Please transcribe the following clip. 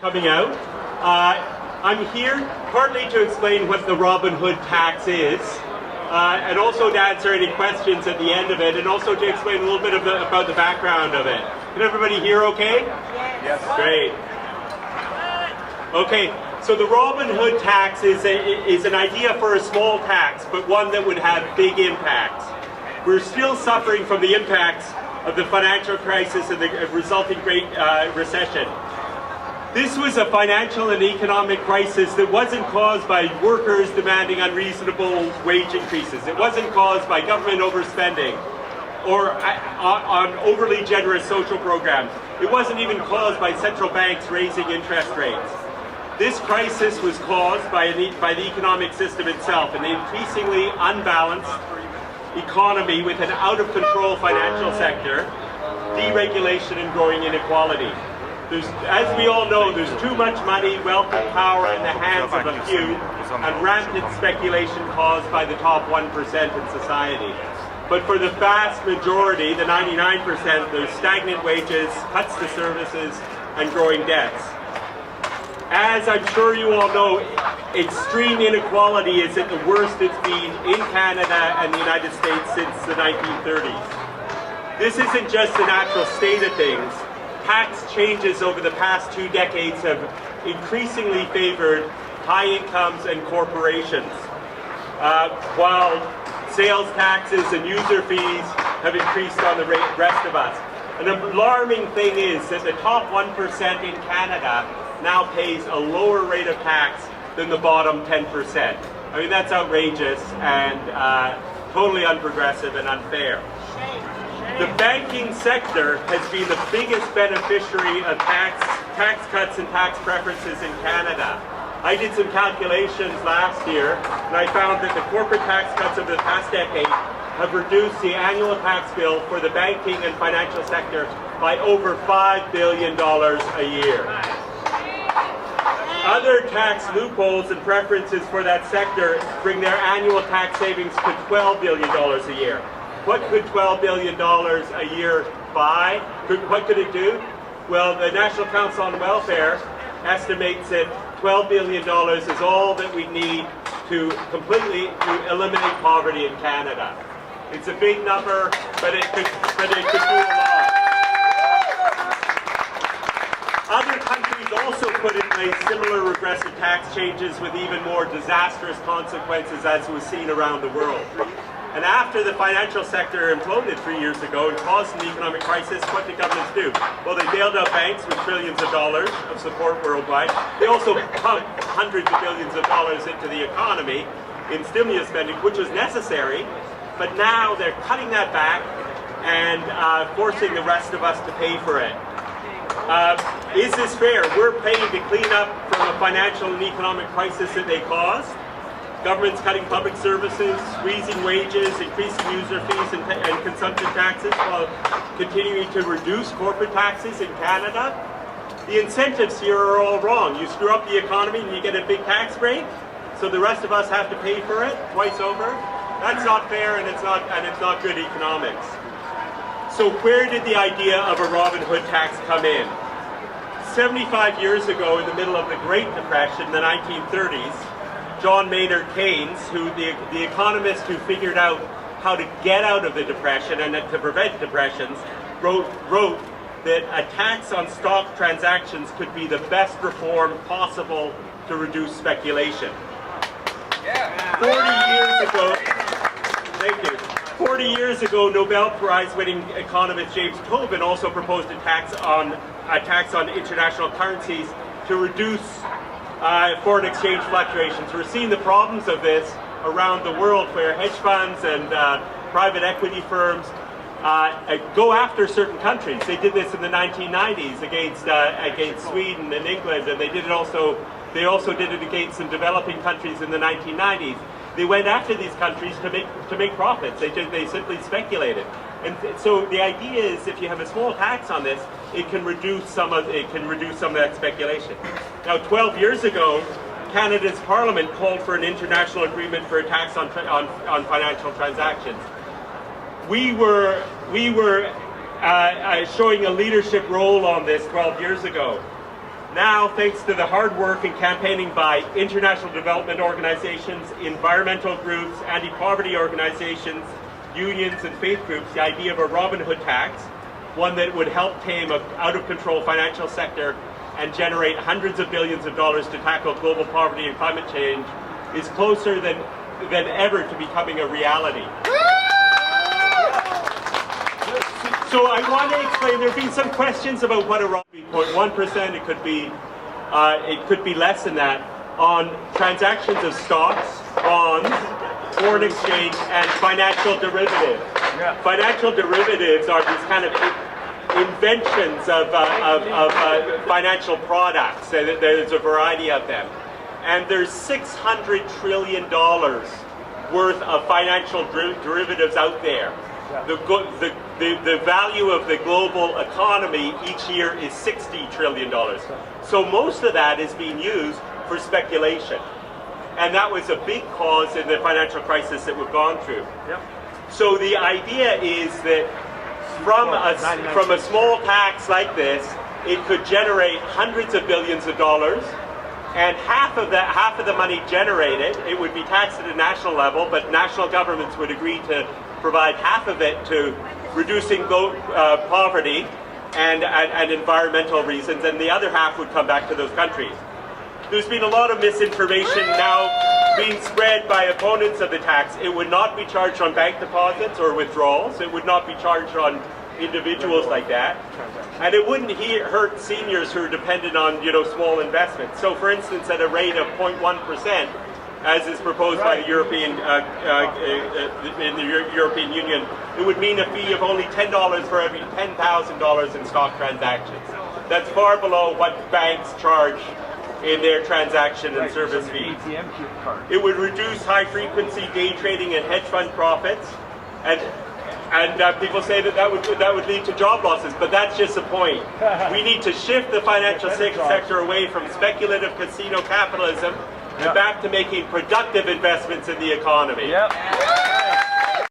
Coming out. I'm here partly to explain what the Robin Hood tax is, and also to answer any questions at the end of it, and also to explain a little bit about the background of it. Can everybody hear okay? Yes. Great. Okay, so the Robin Hood tax is an idea for a small tax, but one that would have big impacts. We're still suffering from the impacts of the financial crisis and the resulting Great Recession. This was a financial and economic crisis that wasn't caused by workers demanding unreasonable wage increases. It wasn't caused by government overspending or on overly generous social programs. It wasn't even caused by central banks raising interest rates. This crisis was caused by the economic system itself, an increasingly unbalanced economy with an out-of-control financial sector, deregulation and growing inequality. As we all know, there's too much money, wealth and power in the hands of a few, and rampant speculation caused by the top 1% in society. But for the vast majority, the 99%, there's stagnant wages, cuts to services, and growing debts. As I'm sure you all know, extreme inequality is at the worst it's been in Canada and the United States since the 1930s. This isn't just a natural state of things. Tax changes over the past 2 decades have increasingly favored high incomes and corporations, while sales taxes and user fees have increased on the rest of us. An alarming thing is that the top 1% in Canada now pays a lower rate of tax than the bottom 10%. I mean, that's outrageous and totally unprogressive and unfair. The banking sector has been the biggest beneficiary of tax cuts and tax preferences in Canada. I did some calculations last year, and I found that the corporate tax cuts over the past decade have reduced the annual tax bill for the banking and financial sector by over $5 billion a year. Other tax loopholes and preferences for that sector bring their annual tax savings to $12 billion a year. What could $12 billion a year buy? What could it do? Well, the National Council on Welfare estimates that $12 billion is all that we need to completely eliminate poverty in Canada. It's a big number, but it could do a lot. Other countries also put in place similar regressive tax changes with even more disastrous consequences, as was seen around the world. And after the financial sector imploded 3 years ago and caused an economic crisis, what did governments do? Well, they bailed out banks with trillions of dollars of support worldwide. They also pumped hundreds of billions of dollars into the economy in stimulus spending, which was necessary, but now they're cutting that back and forcing the rest of us to pay for it. Is this fair? We're paying to clean up from a financial and economic crisis that they caused. Government's cutting public services, squeezing wages, increasing user fees and consumption taxes while continuing to reduce corporate taxes in Canada. The incentives here are all wrong. You screw up the economy and you get a big tax break, so the rest of us have to pay for it twice over. That's not fair, and it's not good economics. So where did the idea of a Robin Hood tax come in? 75 years ago, in the middle of the Great Depression, the 1930s, John Maynard Keynes, the economist who figured out how to get out of the Depression and to prevent depressions, wrote that a tax on stock transactions could be the best reform possible to reduce speculation. 40 years ago, thank you. 40 years ago, Nobel Prize-winning economist James Tobin also proposed a tax on international currencies to reduce foreign exchange fluctuations. We're seeing the problems of this around the world, where hedge funds and private equity firms go after certain countries. They did this in the 1990s against Sweden and England, and they also did it against some developing countries in the 1990s. They went after these countries to make profits. They simply speculated. And so the idea is, if you have a small tax on this, it can reduce some of that speculation. Now, 12 years ago, Canada's Parliament called for an international agreement for a tax on financial transactions. We were showing a leadership role on this 12 years ago. Now, thanks to the hard work and campaigning by international development organizations, environmental groups, anti-poverty organizations, unions, and faith groups, the idea of a Robin Hood tax, one that would help tame an out-of-control financial sector and generate hundreds of billions of dollars to tackle global poverty and climate change, is closer than ever to becoming a reality. So I want to explain, there have been some questions about what a Robin Hood 0.1%, it could be less than that, on transactions of stocks, bonds, foreign exchange, and financial derivatives. Yeah. Financial derivatives are these kind of inventions of financial products. There's a variety of them. And there's $600 trillion worth of financial derivatives out there. Yeah. The value of the global economy each year is $60 trillion. So most of that is being used for speculation. And that was a big cause in the financial crisis that we've gone through. Yep. So the idea is that from a small tax like this, it could generate hundreds of billions of dollars, and half of the money generated, it would be taxed at a national level, but national governments would agree to provide half of it to reducing poverty and environmental reasons, and the other half would come back to those countries. There's been a lot of misinformation now being spread by opponents of the tax. It would not be charged on bank deposits or withdrawals. It would not be charged on individuals like that. And it wouldn't hurt seniors who are dependent on, small investments. So for instance, at a rate of 0.1%, as is proposed by the European in the European Union, it would mean a fee of only $10 for every $10,000 in stock transactions. That's far below what banks charge in their transaction and service fees. It would reduce high-frequency day trading and hedge fund profits, and people say that would lead to job losses, but that's just the point. We need to shift the financial sector away from speculative casino capitalism and back to making productive investments in the economy. Yep.